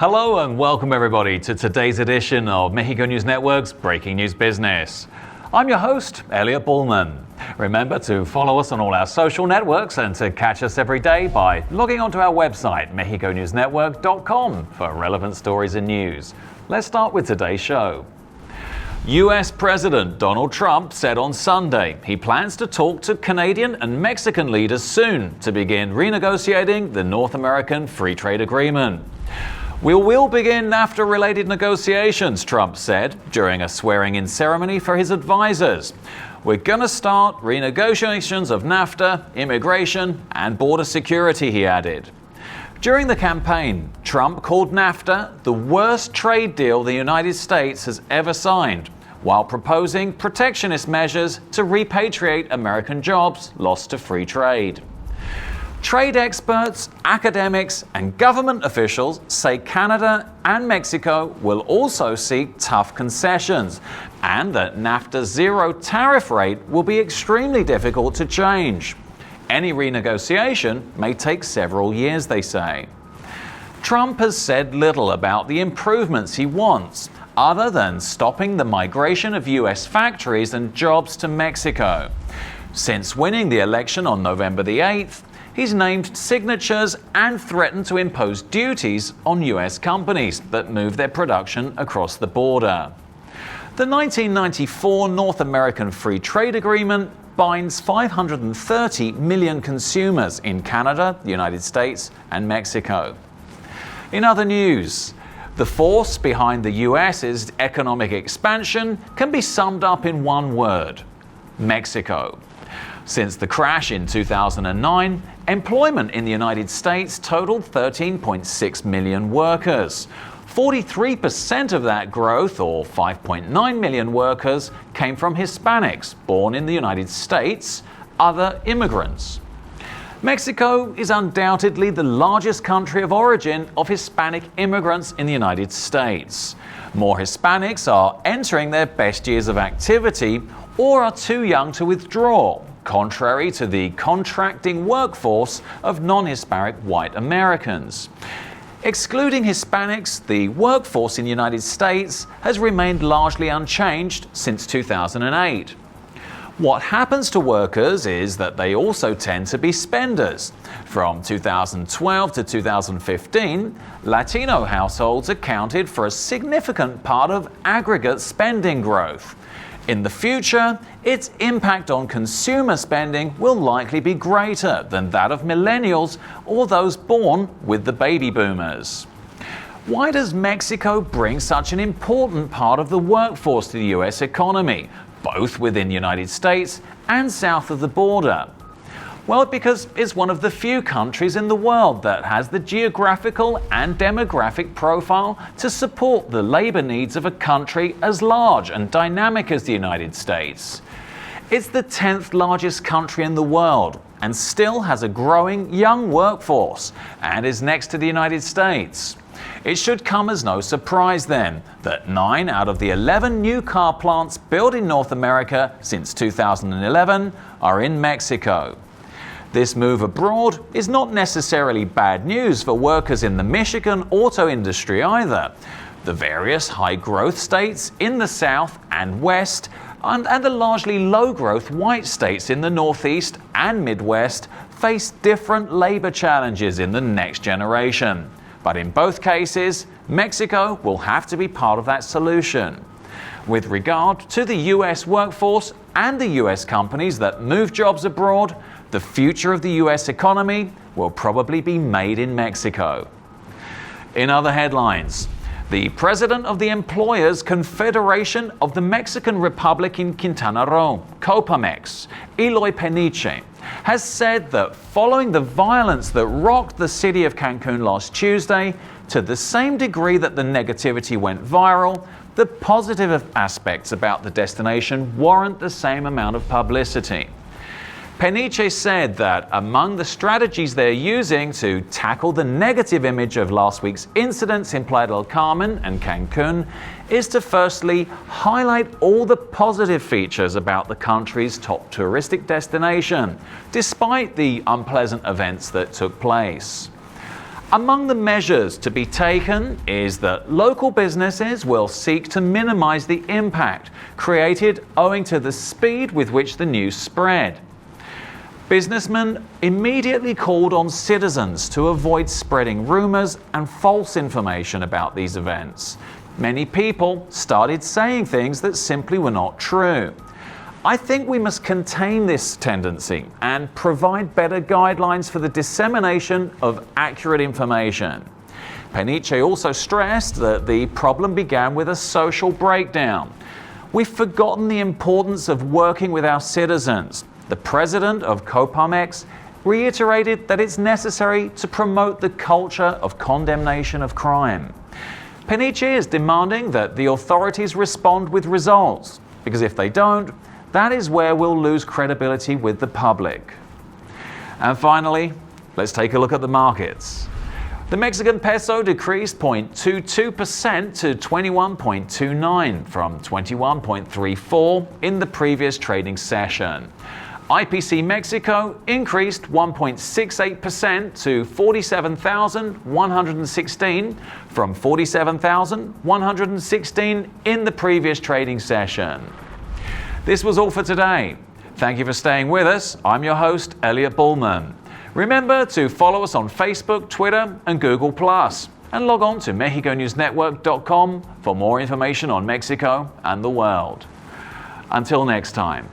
Hello and welcome everybody to today's edition of Mexico News Network's Breaking News Business. I'm your host, Elliot Bullman. Remember to follow us on all our social networks and to catch us every day by logging onto our website, mexiconewsnetwork.com, for relevant stories and news. Let's start with today's show. US President Donald Trump said on Sunday he plans to talk to Canadian and Mexican leaders soon to begin renegotiating the North American Free Trade Agreement. We will begin NAFTA-related negotiations, Trump said during a swearing-in ceremony for his advisors. We're going to start renegotiations of NAFTA, immigration, and border security, he added. During the campaign, Trump called NAFTA the worst trade deal the United States has ever signed, while proposing protectionist measures to repatriate American jobs lost to free trade. Trade experts, academics, and government officials say Canada and Mexico will also seek tough concessions, and that NAFTA's zero tariff rate will be extremely difficult to change. Any renegotiation may take several years, they say. Trump has said little about the improvements he wants, other than stopping the migration of US factories and jobs to Mexico. Since winning the election on November the 8th, he's named signatures and threatened to impose duties on US companies that move their production across the border. The 1994 North American Free Trade Agreement binds 530 million consumers in Canada, the United States, and Mexico. In other news, the force behind the US's economic expansion can be summed up in one word: Mexico. Since the crash in 2009, employment in the United States totaled 13.6 million workers. 43% of that growth, or 5.9 million workers, came from Hispanics born in the United States, other immigrants. Mexico is undoubtedly the largest country of origin of Hispanic immigrants in the United States. More Hispanics are entering their best years of activity or are too young to withdraw, contrary to the contracting workforce of non-Hispanic white Americans. Excluding Hispanics, the workforce in the United States has remained largely unchanged since 2008. What happens to workers is that they also tend to be spenders. From 2012 to 2015, Latino households accounted for a significant part of aggregate spending growth. In the future, its impact on consumer spending will likely be greater than that of millennials or those born with the baby boomers. Why does Mexico bring such an important part of the workforce to the US economy, both within the United States and south of the border? Well, because it's one of the few countries in the world that has the geographical and demographic profile to support the labor needs of a country as large and dynamic as the United States. It's the 10th largest country in the world and still has a growing young workforce and is next to the United States. It should come as no surprise then that 9 out of the 11 new car plants built in North America since 2011 are in Mexico. This move abroad is not necessarily bad news for workers in the Michigan auto industry either. The various high-growth states in the South and West and the largely low-growth white states in the Northeast and Midwest face different labor challenges in the next generation. But in both cases, Mexico will have to be part of that solution. With regard to the US workforce and the US companies that move jobs abroad, the future of the US economy will probably be made in Mexico. In other headlines, the president of the Employers Confederation of the Mexican Republic in Quintana Roo, COPARMEX, Elliot Bullman, has said that following the violence that rocked the city of Cancun last Tuesday, to the same degree that the negativity went viral, the positive aspects about the destination warrant the same amount of publicity. Peniche said that among the strategies they're using to tackle the negative image of last week's incidents in Playa del Carmen and Cancun is to firstly highlight all the positive features about the country's top touristic destination, despite the unpleasant events that took place. Among the measures to be taken is that local businesses will seek to minimize the impact created owing to the speed with which the news spread. Businessmen immediately called on citizens to avoid spreading rumors and false information about these events. Many people started saying things that simply were not true. I think we must contain this tendency and provide better guidelines for the dissemination of accurate information. Peniche also stressed that the problem began with a social breakdown. We've forgotten the importance of working with our citizens. The president of COPARMEX reiterated that it's necessary to promote the culture of condemnation of crime. Peniche is demanding that the authorities respond with results, because if they don't, that is where we'll lose credibility with the public. And finally, let's take a look at the markets. The Mexican peso decreased 0.22% to 21.29 from 21.34 in the previous trading session. IPC Mexico increased 1.68% to 47,116 from 47,116 in the previous trading session. This was all for today. Thank you for staying with us. I'm your host, Elliot Bullman. Remember to follow us on Facebook, Twitter, and Google+, and log on to MexicoNewsNetwork.com for more information on Mexico and the world. Until next time.